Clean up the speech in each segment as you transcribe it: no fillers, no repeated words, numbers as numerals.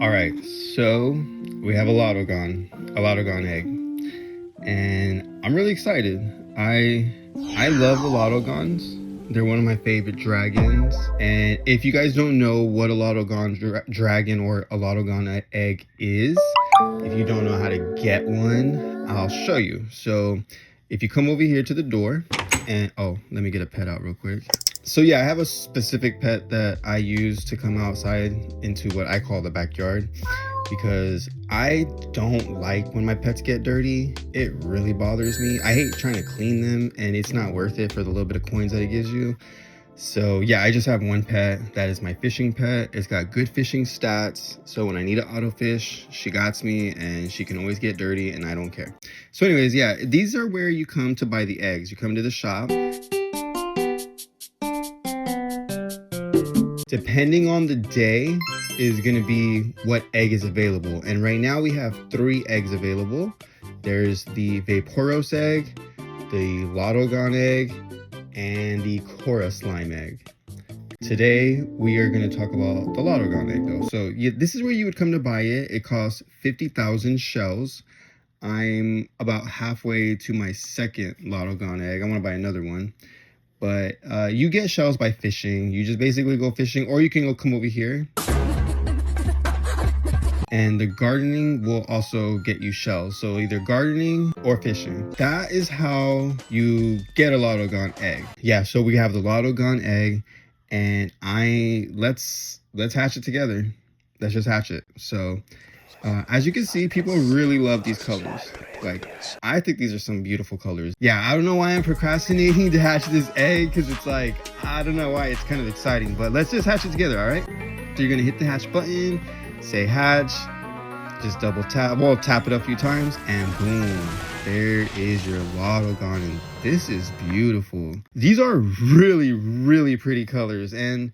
All right, so we have a Lotlgon egg, and I'm really excited. I love the Lotlgons. They're one of my favorite dragons. And if you guys don't know what a Lotlgon dragon or a Lotlgon egg is, if you don't know how to get one, I'll show you. So if you come over here to the door, and oh, let me get a pet out real quick. So yeah, I have a specific pet that I use to come outside into what I call the backyard, because I don't like when my pets get dirty. It really bothers me. I hate trying to clean them, and it's not worth it for the little bit of coins that it gives you. So yeah, I just have one pet. That is my fishing pet. It's got good fishing stats, so when I need to auto fish, she got me, and she can always get dirty, and I don't care. So anyways, yeah, these are where you come to buy the eggs. You come to the shop. Depending on the day is going to be what egg is available. And right now we have 3 eggs available. There's the Vaporos egg, the Lotlgon egg, and the Cora slime egg. Today we are going to talk about the Lotlgon egg though. So yeah, this is where you would come to buy it. It costs 50,000 shells. I'm about halfway to my second Lotlgon egg. I want to buy another one. But you get shells by fishing. You just basically go fishing, or you can go come over here. And the gardening will also get you shells. So either gardening or fishing. That is how you get a Lotlgon egg. Yeah, so we have the Lotlgon egg, and let's hatch it together. Let's just hatch it. So as you can see, people really love these colors. Like, I think these are some beautiful colors. Yeah, I don't know why I'm procrastinating to hatch this egg, because it's like, I don't know why, it's kind of exciting, but let's just hatch it together, all right? So you're gonna hit the hatch button, say hatch, just double tap, well, tap it a few times, and boom, there is your Lotlgon, and this is beautiful. These are really, really pretty colors, and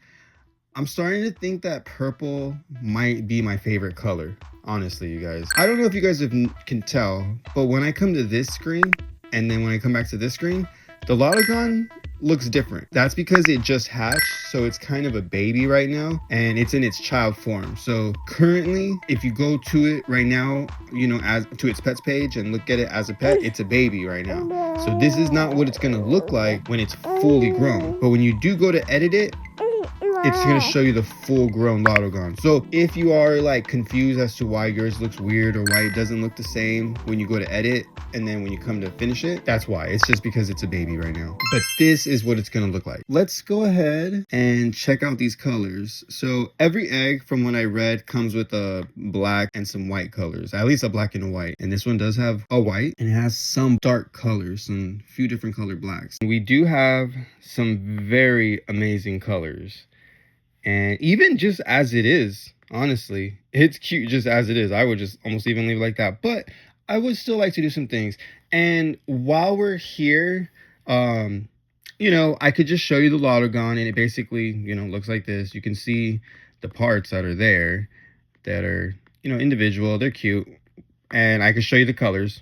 I'm starting to think that purple might be my favorite color. Honestly, you guys, I don't know if you guys can tell, but when I come to this screen and then when I come back to this screen, the Lotlgon looks different. That's because it just hatched, so it's kind of a baby right now, and it's in its child form. So currently, if you go to it right now, you know, as to its pets page and look at it as a pet, it's a baby right now. So this is not what it's gonna look like when it's fully grown. But when you do go to edit it, it's going to show you the full-grown Lotlgon. So if you are like confused as to why yours looks weird or why it doesn't look the same when you go to edit and then when you come to finish it, that's why. It's just because it's a baby right now. But this is what it's going to look like. Let's go ahead and check out these colors. So every egg, from what I read, comes with a black and some white colors, at least a black and a white. And this one does have a white, and it has some dark colors, some few different color blacks. We do have some very amazing colors. And even just as it is, honestly, it's cute just as it is. I would just almost even leave it like that. But I would still like to do some things. And while we're here, you know, I could just show you the Lotlgon, and it basically, you know, looks like this. You can see the parts that are there that are, you know, individual. They're cute. And I could show you the colors.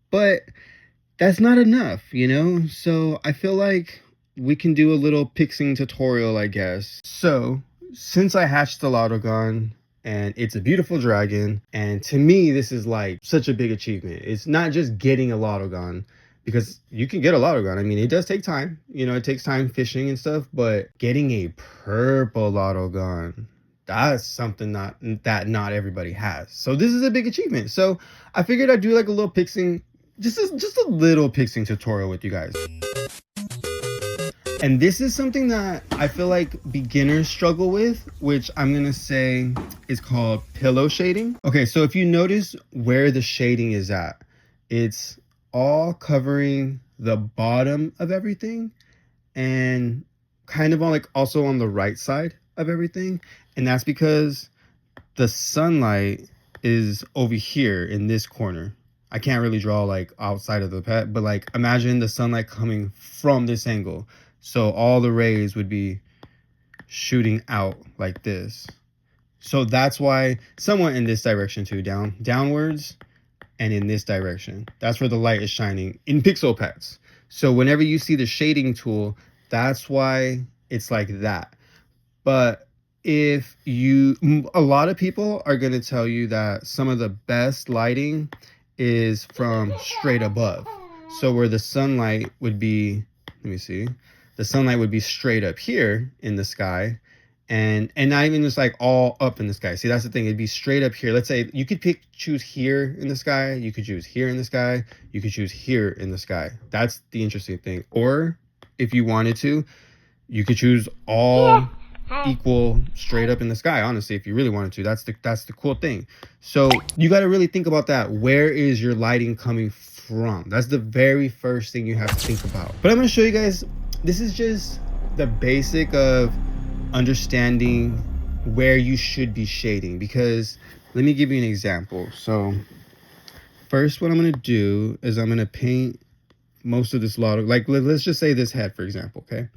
But that's not enough, you know? So I feel like we can do a little Pixing tutorial, I guess. So, since I hatched the Lotlgon, and it's a beautiful dragon, and to me, this is like such a big achievement. It's not just getting a Lotlgon, because you can get a Lotlgon. I mean, it does take time. You know, it takes time fishing and stuff, but getting a purple Lotlgon, that's something that not everybody has. So this is a big achievement. So I figured I'd do like a little Pixing, just a little Pixing tutorial with you guys. And this is something that I feel like beginners struggle with, which I'm going to say is called pillow shading. Okay, so if you notice where the shading is at, it's all covering the bottom of everything and kind of on like also on the right side of everything. And that's because the sunlight is over here in this corner. I can't really draw like outside of the pet, but like imagine the sunlight coming from this angle. So all the rays would be shooting out like this. So that's why somewhat in this direction too, downwards and in this direction. That's where the light is shining in Pixel Petz. So whenever you see the shading tool, that's why it's like that. But if a lot of people are going to tell you that some of the best lighting is from straight above. So where the sunlight would be, let me see, the sunlight would be straight up here in the sky, and not even just like all up in the sky. See, that's the thing, it'd be straight up here. Let's say you could choose here in the sky, you could choose here in the sky, you could choose here in the sky. That's the interesting thing. Or if you wanted to, you could choose all equal straight up in the sky. Honestly, if you really wanted to, that's the cool thing. So you got to really think about that. Where is your lighting coming from? That's the very first thing you have to think about. But I'm going to show you guys, this is just the basic of understanding where you should be shading, because let me give you an example. So first, what I'm going to do is I'm going to paint most of this lotto, like let's just say this head, for example. Okay,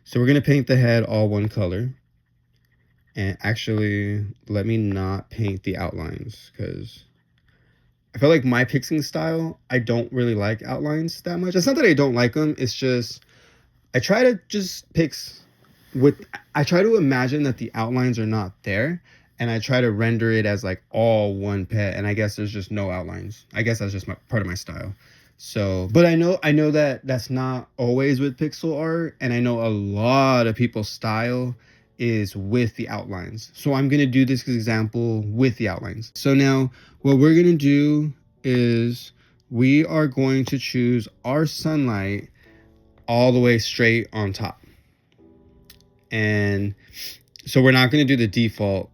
so we're going to paint the head all one color. And actually, let me not paint the outlines, because I feel like my Pixing style, I don't really like outlines that much. It's not that I don't like them, it's just I try to just I try to imagine that the outlines are not there, and I try to render it as like all one pet, and I guess there's just no outlines. I guess that's just part of my style. So, but I know that that's not always with pixel art, and I know a lot of people's style is with the outlines. So I'm going to do this example with the outlines. So now what we're going to do is we are going to choose our sunlight all the way straight on top. And so we're not going to do the default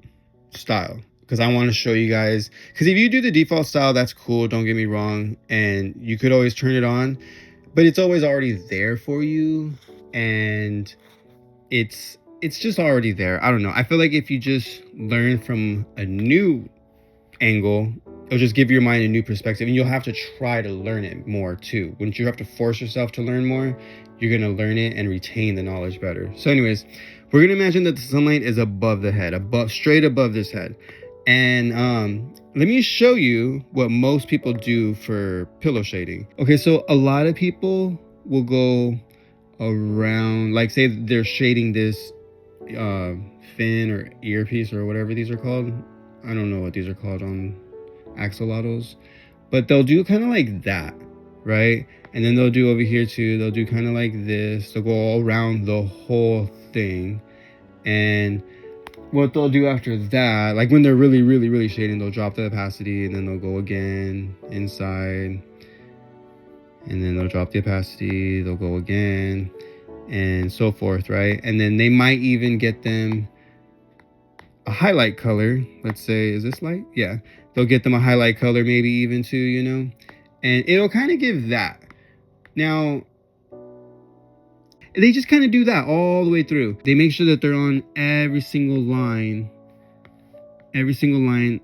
style, because I want to show you guys, because if you do the default style, that's cool, don't get me wrong, and you could always turn it on, but it's always already there for you, and it's just already there. I don't know, I feel like if you just learn from a new angle, it'll just give your mind a new perspective, and you'll have to try to learn it more too. Wouldn't you have to force yourself to learn more? You're going to learn it and retain the knowledge better. So anyways, we're going to imagine that the sunlight is above the head, straight above this head. And let me show you what most people do for pillow shading. Okay, so a lot of people will go around, like say they're shading this fin or earpiece or whatever these are called. I don't know what these are called on axolotls, but they'll do kind of like that, right? And then they'll do over here too, they'll do kind of like this. They'll go all around the whole thing. And what they'll do after that, like when they're really shading, they'll drop the opacity, and then they'll go again inside, and then they'll drop the opacity, they'll go again, and so forth, right? And then they might even get them a highlight color. Let's say, is this light? Yeah, they'll get them a highlight color, maybe even two, you know, and it'll kind of give that. Now they just kind of do that all the way through. They make sure that they're on every single line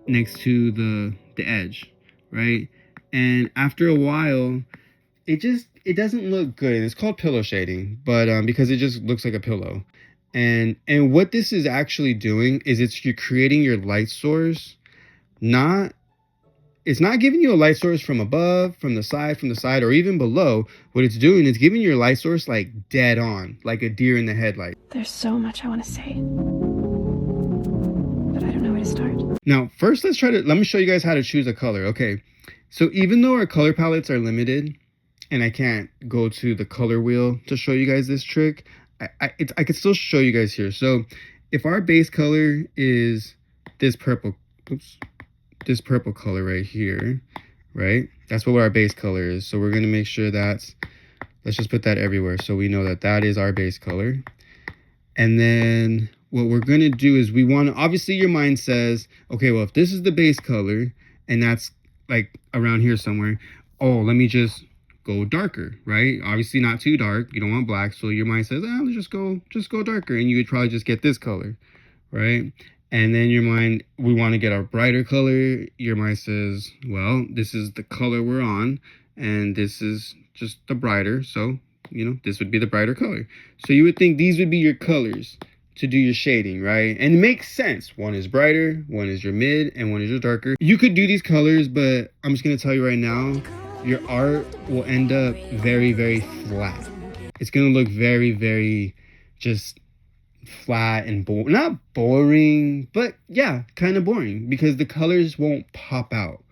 next to the edge, right? And after a while, it doesn't look good. And it's called pillow shading, but because it just looks like a pillow. And what this is actually doing is you're creating your light source. It's not giving you a light source from above, from the side, or even below. What it's doing is giving your light source like dead on, like a deer in the headlight. There's so much I want to say, but I don't know where to start. Now, first let me show you guys how to choose a color. Okay, so even though our color palettes are limited, and I can't go to the color wheel to show you guys this trick, I could still show you guys here. So if our base color is this purple, this purple color right here, right? That's what our base color is. So we're going to make sure let's just put that everywhere, so we know that is our base color. And then what we're going to do is obviously your mind says, okay, well, if this is the base color and that's like around here somewhere, oh, let me just go darker, right? Obviously not too dark. You don't want black. So your mind says, let's just go darker. And you would probably just get this color, right? And then your mind, we want to get our brighter color. Your mind says, well, this is the color we're on, and this is just the brighter. So, you know, this would be the brighter color. So you would think these would be your colors to do your shading, right? And it makes sense. One is brighter, one is your mid, and one is your darker. You could do these colors, but I'm just going to tell you right now, your art will end up very flat. It's going to look very just flat and not boring, but yeah, kind of boring because the colors won't pop out.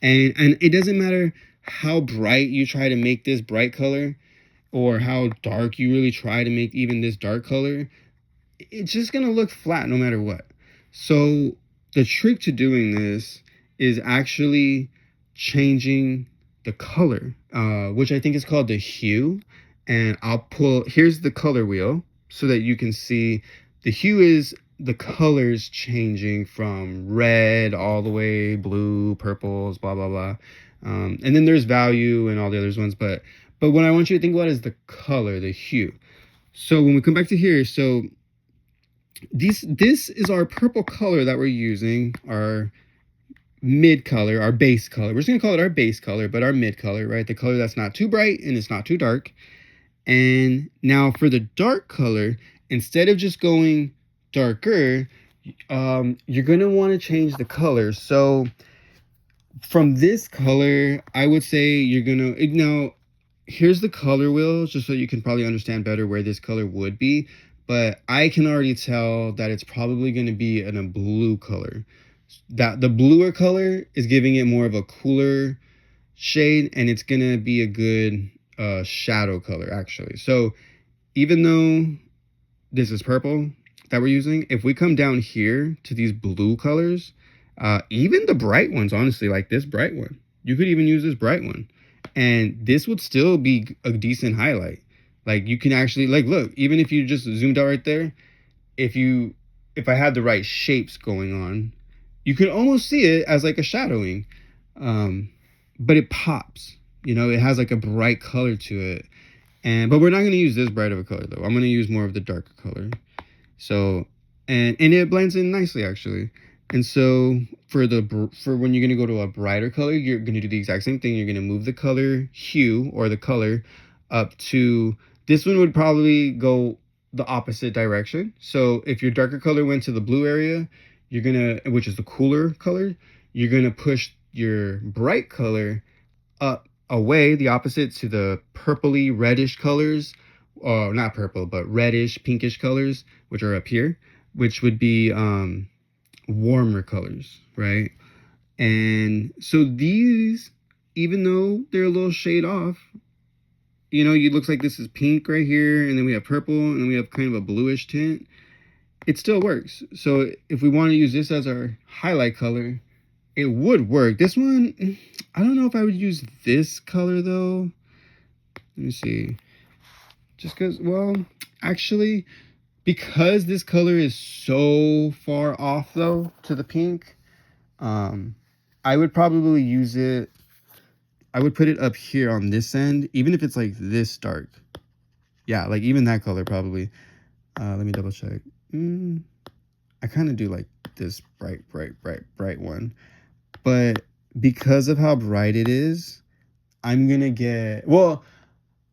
And it doesn't matter how bright you try to make this bright color or how dark you really try to make even this dark color, it's just gonna look flat no matter what. So the trick to doing this is actually changing the color, which I think is called the hue. And here's the color wheel so that you can see the hue is the colors changing from red all the way blue, purples, blah blah blah. And then there's value and all the other ones, but what I want you to think about is the color, the hue. So when we come back to here, so this is our purple color that we're using, our mid color, our base color. We're just gonna call it our base color, but our mid color, right? The color that's not too bright and it's not too dark. And now for the dark color, instead of just going darker, you're gonna want to change the color. So from this color, I would say you're gonna now. Here's the color wheel, just so you can probably understand better where this color would be. But I can already tell that it's probably going to be in a blue color. That the bluer color is giving it more of a cooler shade, and it's going to be a good shadow color, actually. So even though this is purple that we're using, if we come down here to these blue colors, even the bright ones, honestly, like this bright one, you could even use this bright one. And this would still be a decent highlight. Like you can actually, like, look, even if you just zoomed out right there, if I had the right shapes going on, you could almost see it as like a shadowing. But it pops, you know, it has like a bright color to it. But we're not going to use this bright of a color though. I'm going to use more of the darker color. So, and it blends in nicely actually. And so for when you're going to go to a brighter color, you're going to do the exact same thing. You're going to move the color hue or the color up to, this one would probably go the opposite direction. So if your darker color went to the blue area, which is the cooler color, you're going to push your bright color up away, the opposite, to the purpley reddish colors, or not purple, but reddish pinkish colors, which are up here, which would be, warmer colors, right? And so these, even though they're a little shade off, you know, it looks like this is pink right here, and then we have purple, and then we have kind of a bluish tint. It still works. So if we want to use this as our highlight color, it would work. This one, I don't know if I would use this color though. Let me see. Just because, well, actually, because this color is so far off though to the pink, I would probably use it. I would put it up here on this end, even if it's like this dark. Yeah, like even that color probably. Let me double check. I kind of do like this bright one. But because of how bright it is, I'm going to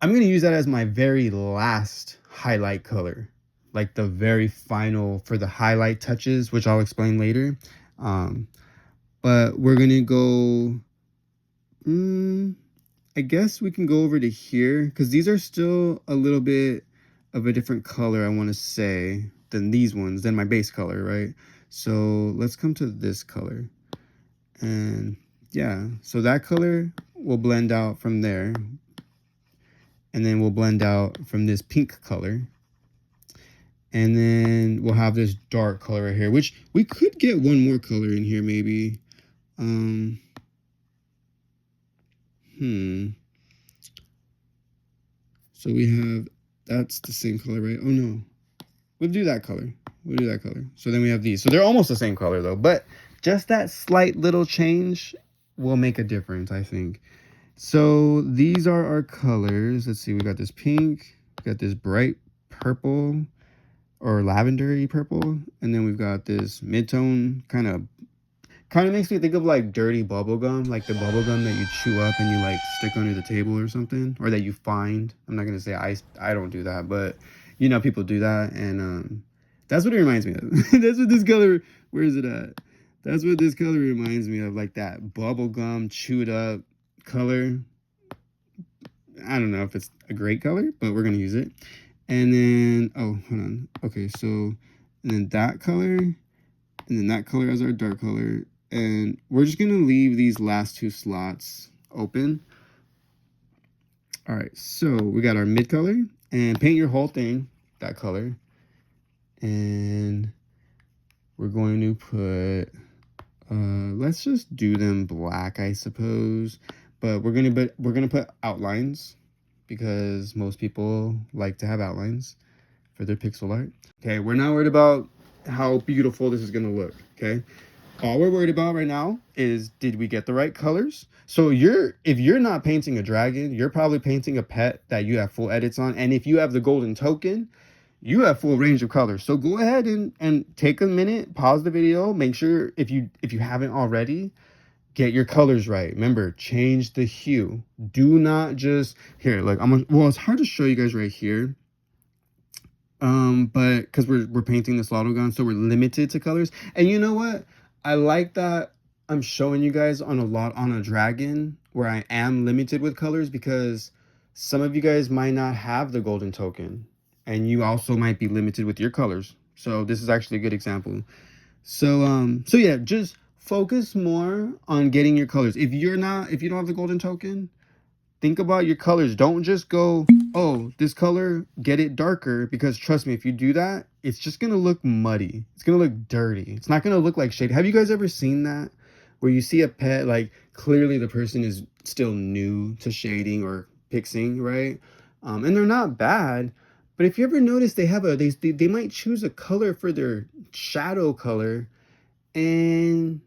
use that as my very last highlight color. Like the very final for the highlight touches, which I'll explain later. But we're going to go, I guess we can go over to here because these are still a little bit of a different color, I want to say, than these ones, than my base color, right? So let's come to this color. And yeah, so that color will blend out from there. And then we'll blend out from this pink color. And then we'll have this dark color right here, which we could get one more color in here maybe. So we have, that's the same color, right? Oh no, we'll do that color. So then we have these. So they're almost the same color though, but just that slight little change will make a difference, I think. So these are our colors. Let's see, we got this pink, we got this bright purple or lavendery purple, and then we've got this mid-tone kind of makes me think of like dirty bubble gum, like the bubble gum that you chew up and you like stick under the table or something, or that you find. I'm not gonna say I don't do that, but you know, people do that, and that's what it reminds me of. That's what this color, where is it at? That's what this color reminds me of, like that bubble gum chewed up color. I don't know if it's a great color, but we're gonna use it. And then, oh, hold on. Okay, so, and then that color, and then that color as our dark color. And we're just gonna leave these last two slots open. All right, so we got our mid color, and paint your whole thing that color. And we're going to put, let's just do them black, I suppose. But we're gonna put outlines because most people like to have outlines for their pixel art. Okay, we're not worried about how beautiful this is gonna look. Okay, all we're worried about right now is, did we get the right colors? So if you're not painting a dragon, you're probably painting a pet that you have full edits on. And if you have the golden token, you have full range of colors. So go ahead and take a minute, pause the video, make sure if you haven't already, get your colors right. Remember, change the hue. Do not just here, like well, it's hard to show you guys right here. But because we're painting this Lotlgon, so we're limited to colors. And you know what? I like that I'm showing you guys on a dragon where I am limited with colors, because some of you guys might not have the golden token and you also might be limited with your colors. So this is actually a good example. So so yeah, just focus more on getting your colors. If you don't have the golden token, think about your colors. Don't just go, oh, this color, get it darker, because trust me, if you do that, it's just gonna look muddy. It's gonna look dirty. It's not gonna look like shade. Have you guys ever seen that? Where you see a pet, like clearly the person is still new to shading or pixing, right? And they're not bad, but if you ever notice, they might choose a color for their shadow color, and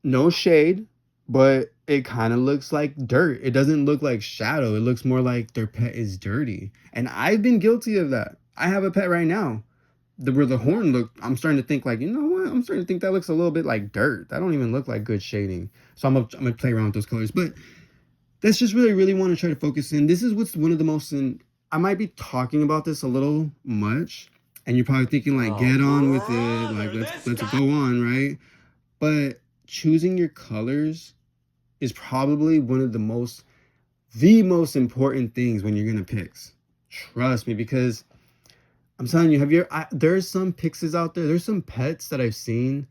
no shade, but it kind of looks like dirt. It doesn't look like shadow. It looks more like their pet is dirty. And I've been guilty of that. I have a pet right now. Where the horn looked, I'm starting to think like, you know what? I'm starting to think that looks a little bit like dirt. That don't even look like good shading. So I'm gonna play around with those colors. But that's just really want to try to focus in. This is what's one of the most, I might be talking about this a little much, and you're probably thinking like, get on with it. Like, let's go on, right? But choosing your colors is probably one of the most important things when you're gonna pix. Trust me, because I'm telling you, there's some pixes out there, there's some pets that I've seen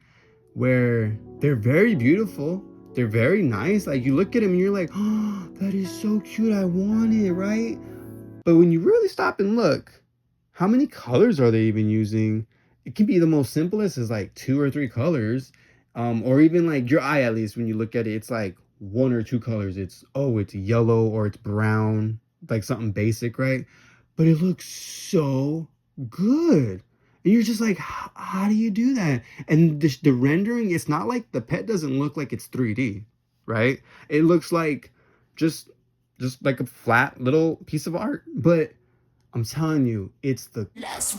where they're very beautiful, they're very nice. Like, you look at them and you're like, oh, that is so cute, I want it, right? But when you really stop and look, how many colors are they even using? It can be the most simplest as like 2 or 3 colors. Or even like your eye, at least when you look at it, it's like 1 or 2 colors. It's yellow or it's brown, like something basic, right? But it looks so good. And you're just like, how do you do that? And the rendering, it's not like the pet doesn't look like it's 3D, right? It looks like just like a flat little piece of art. But I'm telling you, it's the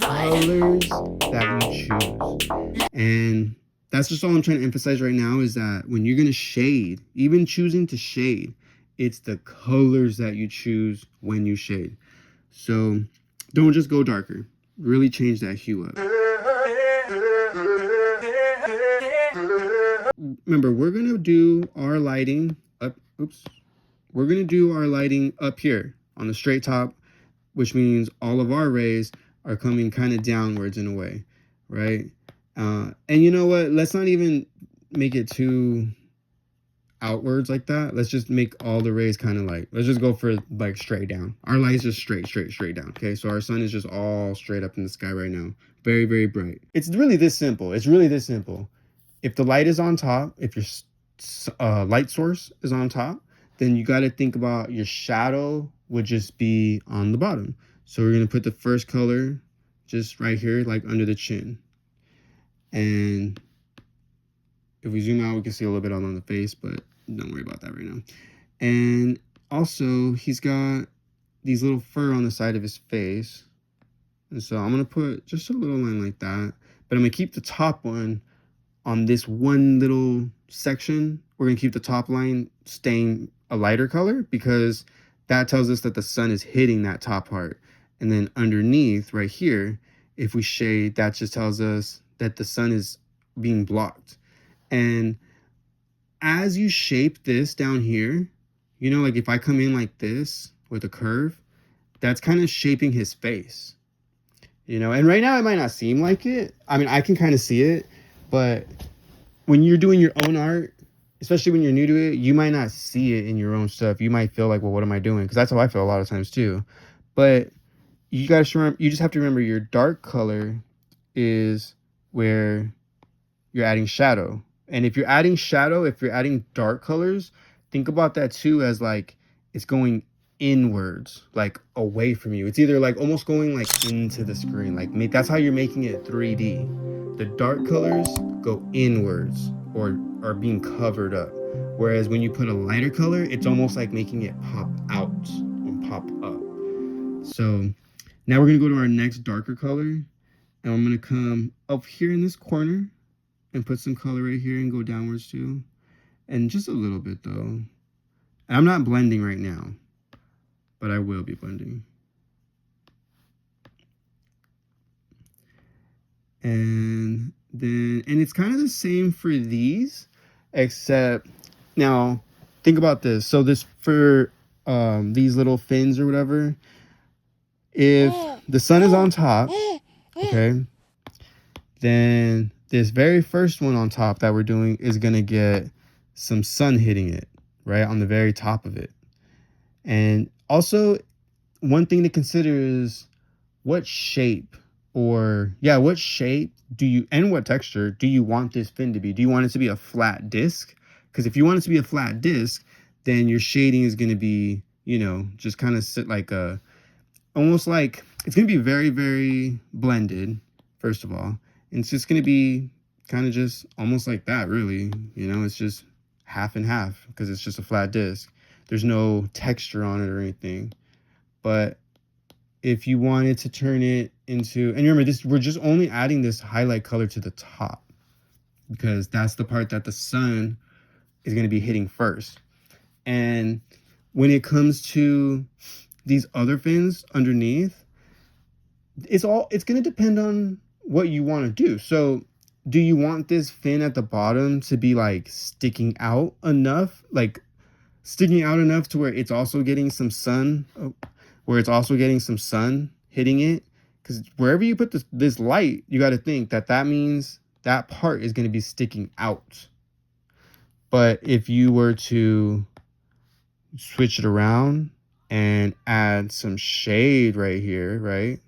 colors that you choose. And that's just all I'm trying to emphasize right now, is that when you're going to shade, even choosing to shade, it's the colors that you choose when you shade. So don't just go darker. Really change that hue up. Remember, we're going to do our lighting up. Oops. We're going to do our lighting up here on the straight top, which means all of our rays are coming kind of downwards in a way, right? And you know what? Let's not even make it too outwards like that. Let's just make all the rays kind of like, let's just go for like straight down. Our light's just straight down. Okay, so our sun is just all straight up in the sky right now. Very bright. It's really this simple. If the light is on top, if your light source is on top, then you got to think about your shadow would just be on the bottom. So we're going to put the first color just right here, like under the chin. And if we zoom out, we can see a little bit on the face, but don't worry about that right now. And also, he's got these little fur on the side of his face. And so I'm going to put just a little line like that. But I'm going to keep the top one on this one little section. We're going to keep the top line staying a lighter color, because that tells us that the sun is hitting that top part. And then underneath right here, if we shade, that just tells us that the sun is being blocked. And as you shape this down here, you know, like if I come in like this with a curve, that's kind of shaping his face, you know. And right now it might not seem like it. I mean, I can kind of see it, but when you're doing your own art, especially when you're new to it, you might not see it in your own stuff. You might feel like, well, what am I doing? Because that's how I feel a lot of times too. But you just have to remember your dark color is where you're adding shadow. And if you're adding shadow, if you're adding dark colors, think about that too as like it's going inwards, like away from you. It's either like almost going like into the screen. Like that's how you're making it 3D. The dark colors go inwards or are being covered up. Whereas when you put a lighter color, it's almost like making it pop out and pop up. So now we're gonna go to our next darker color, and I'm gonna come up here in this corner and put some color right here and go downwards too. And just a little bit though. And I'm not blending right now, but I will be blending. And then, and it's kind of the same for these, except now think about this. So this for these little fins or whatever, if the sun is on top, okay, then this very first one on top that we're doing is going to get some sun hitting it, right, on the very top of it. And also, one thing to consider is what shape what shape do you, and what texture do you want this fin to be? Do you want it to be a flat disc? Because if you want it to be a flat disc, then your shading is going to be, you know, just kind of sit like a, almost like, it's going to be very, very blended, first of all. And it's just going to be kind of just almost like that, really. You know, it's just half and half because it's just a flat disc. There's no texture on it or anything. But if you wanted to turn it into, and remember this, we're just only adding this highlight color to the top because that's the part that the sun is going to be hitting first. And when it comes to these other fins underneath, it's going to depend on what you want to do. So do you want this fin at the bottom to be like sticking out enough to where it's also getting some sun, hitting it? Because wherever you put this light, you got to think that means that part is going to be sticking out. But if you were to switch it around and add some shade right here, right,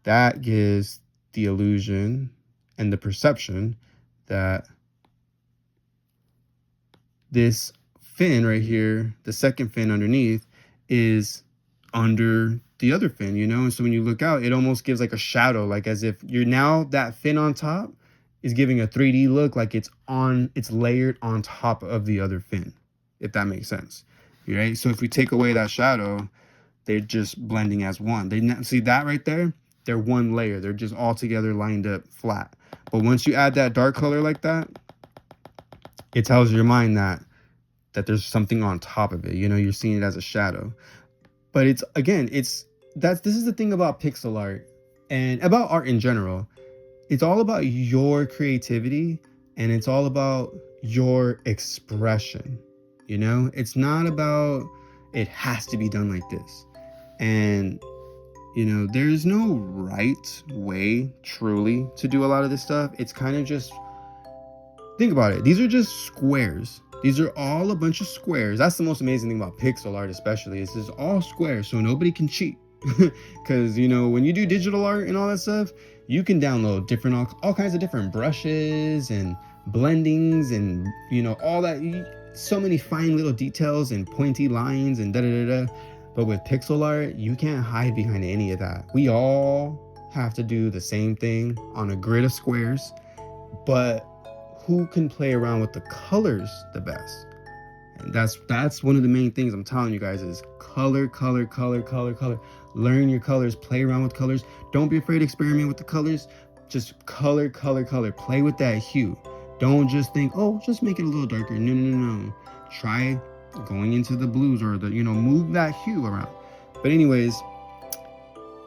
that gives the illusion and the perception that this fin right here, the second fin underneath, is under the other fin, you know? And so when you look out, it almost gives like a shadow, like as if you're now, that fin on top is giving a 3D look, like it's layered on top of the other fin, if that makes sense, right? So if we take away that shadow, they're just blending as one. See that right there? They're one layer. They're just all together lined up flat. But once you add that dark color like that, it tells your mind that there's something on top of it. You know, you're seeing it as a shadow. But this is the thing about pixel art and about art in general. It's all about your creativity and it's all about your expression. You know, it's not about it has to be done like this. And you know, there's no right way truly to do a lot of this stuff. It's kind of just, think about it. These are just squares. These are all a bunch of squares. That's the most amazing thing about pixel art, especially. It's just all squares, so nobody can cheat. Because, you know, when you do digital art and all that stuff, you can download all kinds of different brushes and blendings and, you know, all that. So many fine little details and pointy lines and da-da-da-da. But with pixel art, you can't hide behind any of that. We all have to do the same thing on a grid of squares, but who can play around with the colors the best? And that's one of the main things I'm telling you guys is color. Learn your colors, play around with colors. Don't be afraid to experiment with the colors. Just color. Play with that hue. Don't just think, oh, just make it a little darker. No. Try going into the blues or move that hue around. But anyways,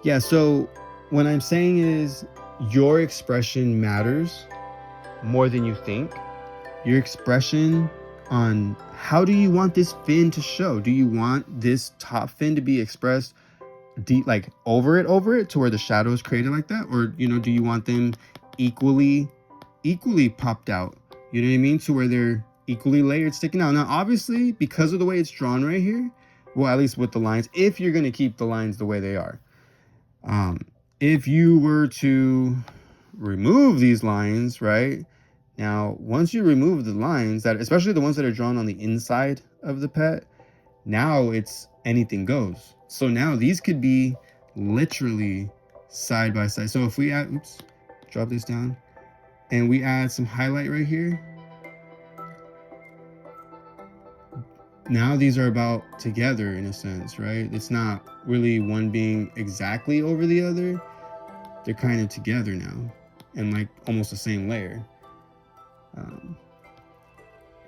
yeah, so what I'm saying is your expression matters more than you think. Your expression on how do you want this fin to show? Do you want this top fin to be expressed like over it to where the shadow is created like that, or do you want them equally popped out? You know what I mean? To where they're equally layered, sticking out. Now, obviously, because of the way it's drawn right here, well, at least with the lines, if you're going to keep the lines the way they are, if you were to remove these lines, right? Now, once you remove the lines, that especially the ones that are drawn on the inside of the pet, now it's anything goes. So now these could be literally side by side. So if we add, oops, drop this down, and we add some highlight right here, now these are about together in a sense, right? It's not really one being exactly over the other. They're kind of together now and like almost the same layer.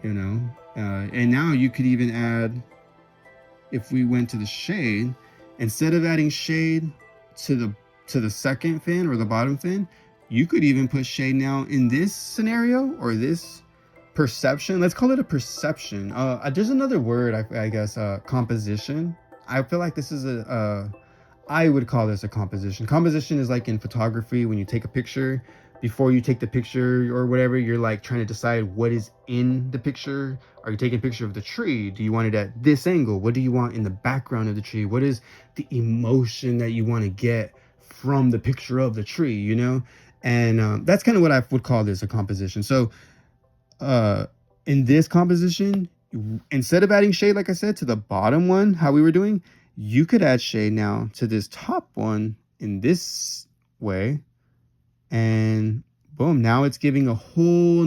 And now you could even add, if we went to the shade, instead of adding shade to the second fin or the bottom fin, you could even put shade now in this scenario or this perception. Let's call it a perception. There's another word, I guess, composition. I feel like this is I would call this a composition. Composition is like in photography, when you take a picture, before you take the picture or whatever, you're like trying to decide what is in the picture. Are you taking a picture of the tree? Do you want it at this angle? What do you want in the background of the tree? What is the emotion that you want to get from the picture of the tree, And that's kind of what I would call this, a composition. So in this composition, instead of adding shade, like I said, to the bottom one, how we were doing, you could add shade now to this top one in this way, and boom, now it's giving a whole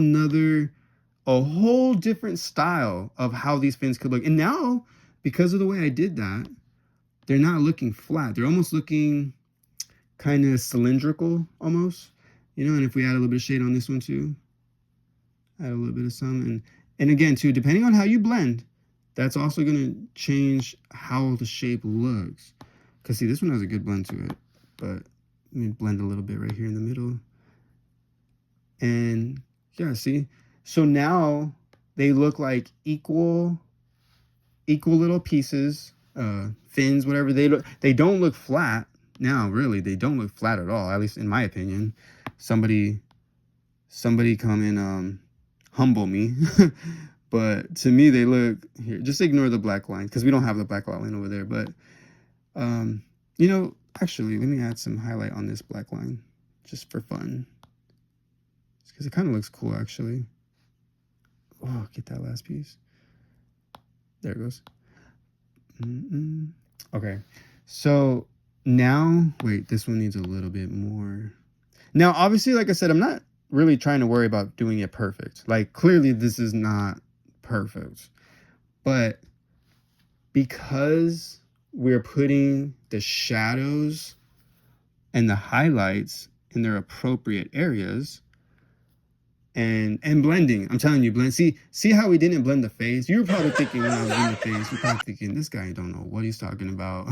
different style of how these fins could look. And now, because of the way I did that, they're not looking flat. They're almost looking kind of cylindrical almost, and if we add a little bit of shade on this one too, add a little bit of some, and again too, depending on how you blend, that's also going to change how the shape looks. Because see, this one has a good blend to it, but let me blend a little bit right here in the middle. And yeah, see, so now they look like equal little pieces, fins, whatever. They don't look flat now. Really, they don't look flat at all, at least in my opinion. Somebody come and humble me. But to me, they look, here, just ignore the black line because we don't have the black line over there. But actually, let me add some highlight on this black line just for fun, because it kind of looks cool actually. Oh, get that last piece. There it goes. Okay, so now, wait, this one needs a little bit more. Now, obviously, like I said, I'm not really trying to worry about doing it perfect. Like, clearly this is not perfect, but because we're putting the shadows and the highlights in their appropriate areas, and blending, I'm telling you, blend. See how we didn't blend the face? You were probably thinking when I was doing the face, you're probably thinking, this guy don't know what he's talking about.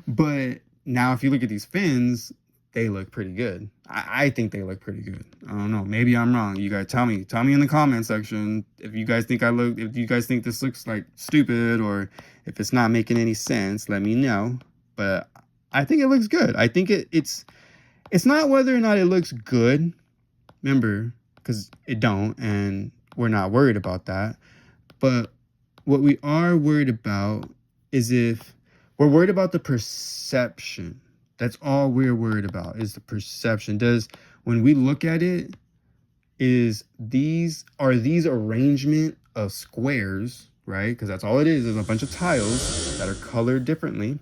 But now if you look at these fins, they look pretty good. I think they look pretty good. I don't know. Maybe I'm wrong. You guys tell me in the comment section if you guys think if you guys think this looks like stupid, or if it's not making any sense, let me know. But I think it looks good. I think it's not whether or not it looks good. Remember, because it don't, and we're not worried about that. But what we are worried about is if we're worried about the perception. That's all we're worried about, is the perception. When we look at it, are these arrangement of squares, right? Because that's all it is a bunch of tiles that are colored differently.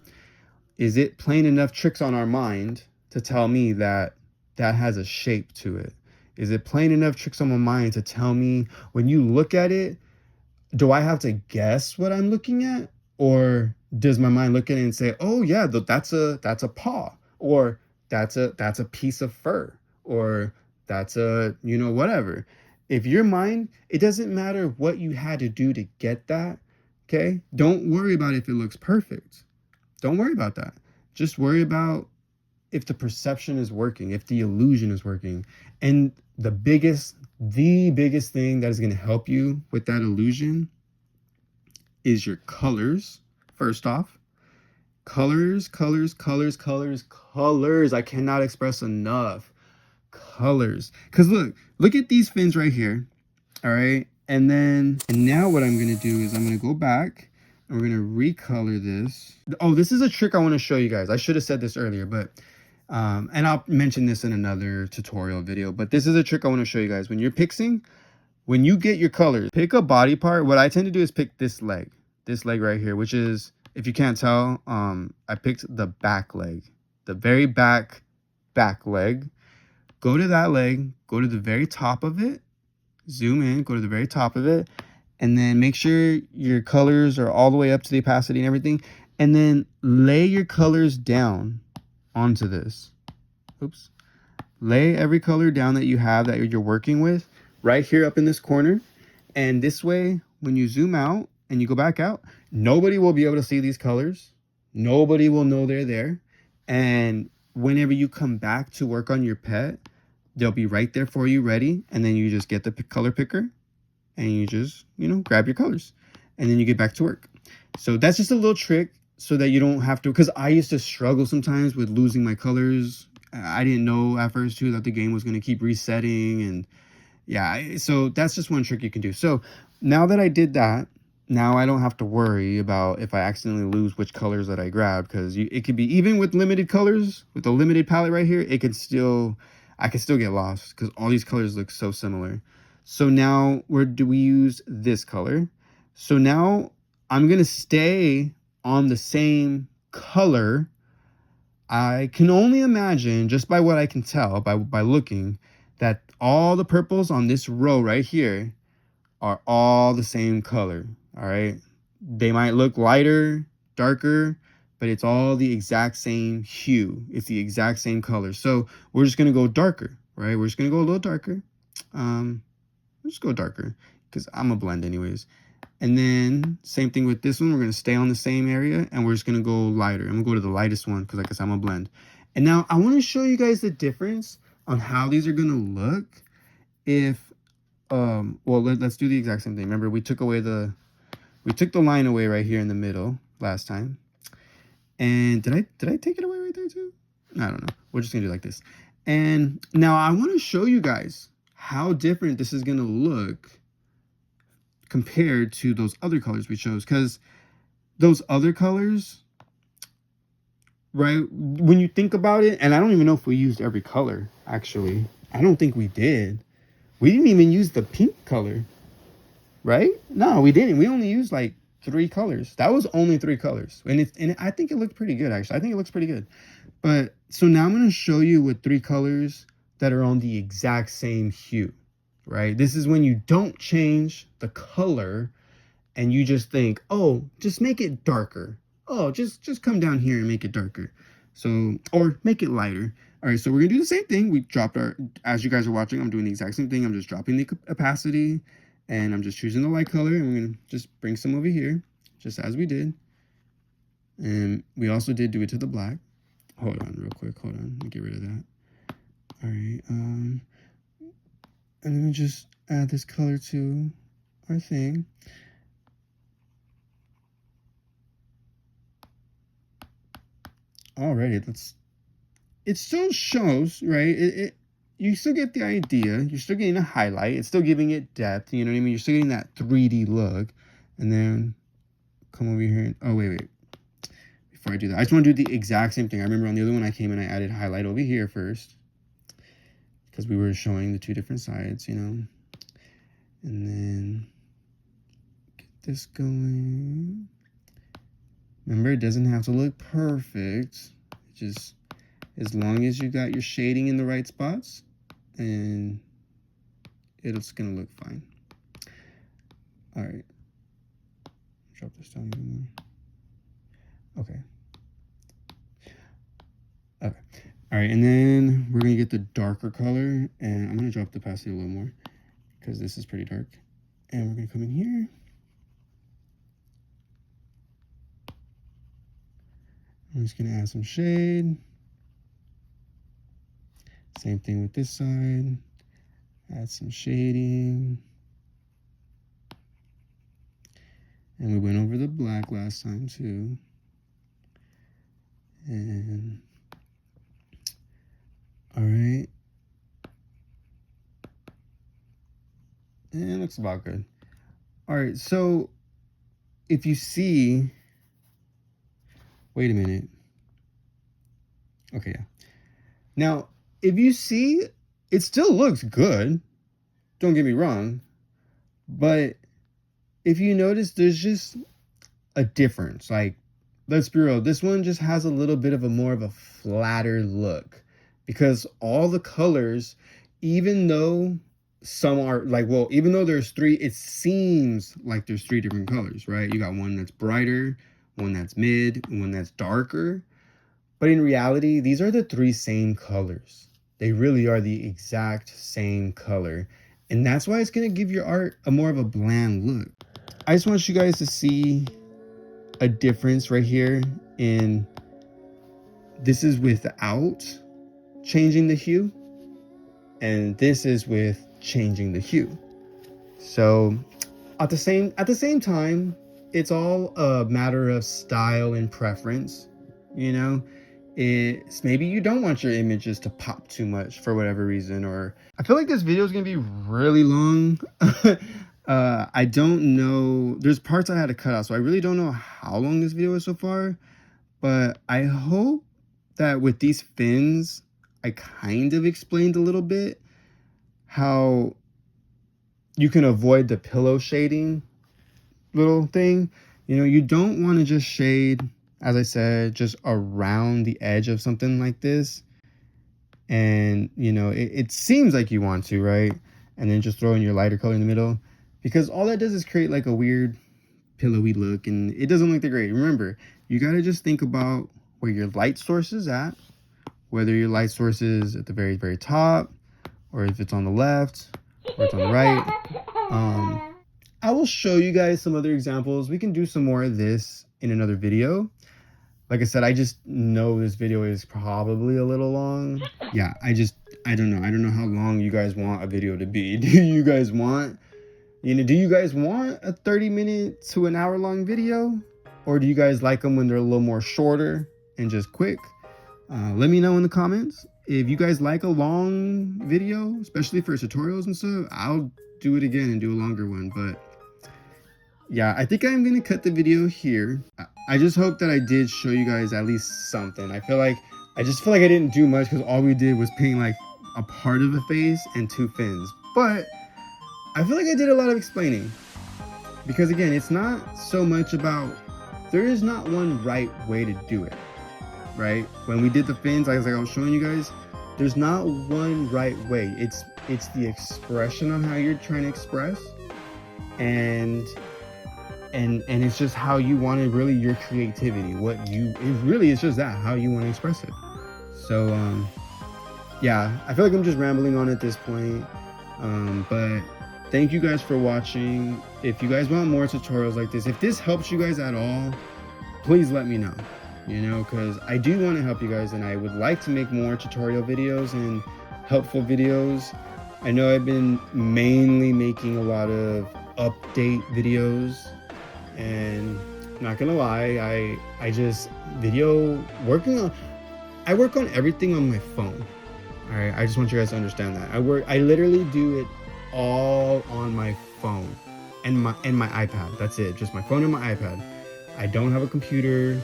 Is it playing enough tricks on our mind to tell me that has a shape to it? Is it playing enough tricks on my mind to tell me, when you look at it, do I have to guess what I'm looking at? Or does my mind look at it and say, oh yeah, that's a paw, or that's a piece of fur, or that's a, whatever. If your mind, it doesn't matter what you had to do to get that, okay? Don't worry about if it looks perfect. Don't worry about that. Just worry about if the perception is working, if the illusion is working. And the biggest thing that is going to help you with that illusion is your colors, first off, Colors, colors, colors, colors, colors. I cannot express enough. Colors. Because look at these fins right here. All right. And now what I'm going to do is I'm going to go back and we're going to recolor this. Oh, this is a trick I want to show you guys. I should have said this earlier, but, and I'll mention this in another tutorial video, but this is a trick I want to show you guys. When you're pixing, when you get your colors, pick a body part. What I tend to do is pick this leg right here, which is, if you can't tell, I picked the back leg, the very back leg. Go to that leg, go to the very top of it, zoom in, go to the very top of it, and then make sure your colors are all the way up to the opacity and everything, and then lay your colors down onto this. Oops. Lay every color down that you have that you're working with right here up in this corner, and this way when you zoom out and you go back out, nobody will be able to see these colors. Nobody will know they're there. And whenever you come back to work on your pet, they'll be right there for you ready. And then you just get the color picker and you just, grab your colors and then you get back to work. So that's just a little trick so that you don't have to, because I used to struggle sometimes with losing my colors. I didn't know at first too that the game was going to keep resetting. And yeah, so that's just one trick you can do. So now that I did that, now I don't have to worry about if I accidentally lose which colors that I grabbed, because it could be, even with limited colors, with the limited palette right here, I can still get lost because all these colors look so similar. So now where do we use this color? So now I'm going to stay on the same color. I can only imagine, just by what I can tell, by looking, that all the purples on this row right here are all the same color. All right. They might look lighter, darker, but it's all the exact same hue. It's the exact same color. So we're just going to go darker, right? We're just going to go a little darker. Let's go darker because I'm a blend anyways. And then same thing with this one. We're going to stay on the same area and we're just going to go lighter. I'm going to go to the lightest one because like I said, I'm a blend. And now I want to show you guys the difference on how these are going to look if, well, let's do the exact same thing. Remember, we took the line away right here in the middle last time. And did I take it away right there too? I don't know. We're just going to do like this. And now I want to show you guys how different this is going to look compared to those other colors we chose. Because those other colors, right, when you think about it, and I don't even know if we used every color, actually. I don't think we did. We didn't even use the pink color, right? No, we didn't. We only used like 3 colors. That was only 3 colors. And I think it looked pretty good, actually. I think it looks pretty good. But so now I'm going to show you with 3 colors that are on the exact same hue, right? This is when you don't change the color and you just think, oh, just make it darker. Oh, just come down here and make it darker. So, or make it lighter. All right, so we're gonna do the same thing. We dropped as you guys are watching, I'm doing the exact same thing. I'm just dropping the opacity and I'm just choosing the light color and we're gonna just bring some over here, just as we did. And we also did do it to the black. Hold on real quick, hold on, let me get rid of that. All right, and then we just add this color to our thing. Alrighty, it still shows, right? You still get the idea. You're still getting a highlight. It's still giving it depth. You know what I mean? You're still getting that 3D look. And then come over here. Oh, wait. Before I do that, I just want to do the exact same thing. I remember on the other one I came and I added highlight over here first. Because we were showing the 2 different sides, And then get this going. Remember, it doesn't have to look perfect. Just as long as you got your shading in the right spots, and it's gonna look fine. All right, drop this down even more. Okay. All right, and then we're gonna get the darker color, and I'm gonna drop the opacity a little more because this is pretty dark. And we're gonna come in here. I'm just gonna add some shade. Same thing with this side. Add some shading. And we went over the black last time too. And all right. And it looks about good. All right, so if you see, wait a minute. Okay, yeah. Now, if you see, it still looks good. Don't get me wrong. But if you notice, there's just a difference. Like, let's be real, this one just has a little bit of a more of a flatter look, because all the colors, even though some are like, well, even though there's three, it seems like there's three different colors, right? You got one that's brighter, one that's mid, and one that's darker. But in reality, these are the three same colors. They really are the exact same color. And that's why it's going to give your art a more of a bland look. I just want you guys to see a difference right here in, this is without changing the hue, and this is with changing the hue. So at the same time, it's all a matter of style and preference. You know, it's maybe you don't want your images to pop too much for whatever reason, or I feel like this video is gonna be really long. I don't know, there's parts I had to cut out, so I really don't know how long this video is so far, but I hope that with these fins I kind of explained a little bit how you can avoid the pillow shading little thing. You know, you don't want to just shade, as I said, just around the edge of something like this. And, you know, it seems like you want to, right? And then just throw in your lighter color in the middle, because all that does is create like a weird pillowy look, and it doesn't look that great. Remember, you got to just think about where your light source is at, whether your light source is at the very, very top, or if it's on the left, or it's on the right. I will show you guys some other examples. We can do some more of this in another video. Like I said, I just know this video is probably a little long. Yeah, I don't know. I don't know how long you guys want a video to be. Do you guys want, do you guys want a 30-minute to an hour long video? Or do you guys like them when they're a little more shorter and just quick? Let me know in the comments. If you guys like a long video, especially for tutorials and stuff, I'll do it again and do a longer one. But yeah, I think I'm gonna cut the video here. I just hope that I did show you guys at least something. I just feel like I didn't do much, because all we did was paint like a part of a face and two fins. But I feel like I did a lot of explaining, because again, it's not so much about, there is not one right way to do it, right? When we did the fins, like I was showing you guys, there's not one right way. It's the expression on how you're trying to express, and it's just how you want to, really your creativity, it really is just that, how you want to express it. So yeah, I feel like I'm just rambling on at this point, but thank you guys for watching. If you guys want more tutorials like this, if this helps you guys at all, please let me know, because I do want to help you guys, and I would like to make more tutorial videos and helpful videos. I know I've been mainly making a lot of update videos, and not gonna lie, I work on everything on my phone. All right, I just want you guys to understand that. I literally do it all on my phone and my iPad. That's it, just my phone and my iPad. I don't have a computer,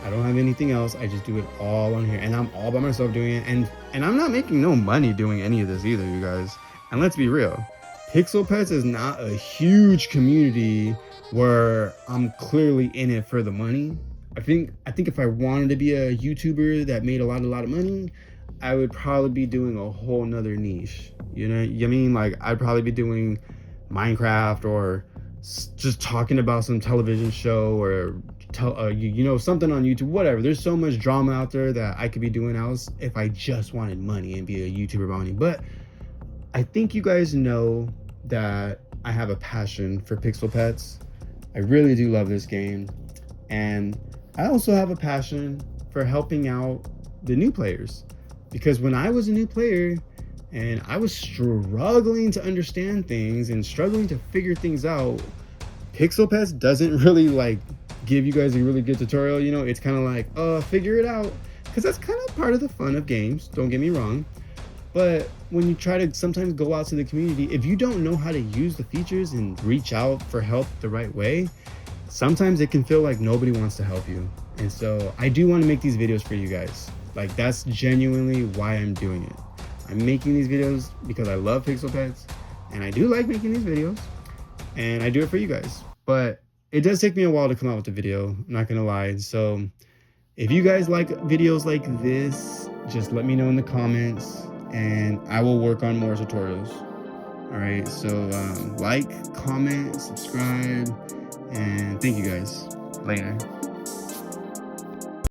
I don't have anything else. I just do it all on here, and I'm all by myself doing it, and I'm not making no money doing any of this either, you guys. And let's be real, Pixel Petz is not a huge community where I'm clearly in it for the money. I think if I wanted to be a YouTuber that made a lot of money, I would probably be doing a whole nother niche. You know what I mean? Like, I'd probably be doing Minecraft, or just talking about some television show, or something on YouTube, whatever. There's so much drama out there that I could be doing else if I just wanted money and be a YouTuber about money. But I think you guys know that I have a passion for Pixel Petz. I really do love this game, and I also have a passion for helping out the new players, because when I was a new player and I was struggling to understand things and struggling to figure things out, Pixel Petz doesn't really like give you guys a really good tutorial. It's kind of like, figure it out. because that's kind of part of the fun of games, don't get me wrong. But when you try to sometimes go out to the community, if you don't know how to use the features and reach out for help the right way, sometimes it can feel like nobody wants to help you. And so I do want to make these videos for you guys. Like, that's genuinely why I'm doing it. I'm making these videos because I love Pixel Petz, and I do like making these videos, and I do it for you guys. But it does take me a while to come out with the video, I'm not gonna lie. So if you guys like videos like this, just let me know in the comments, and I will work on more tutorials. All right, so like, comment, subscribe, and thank you guys. Later.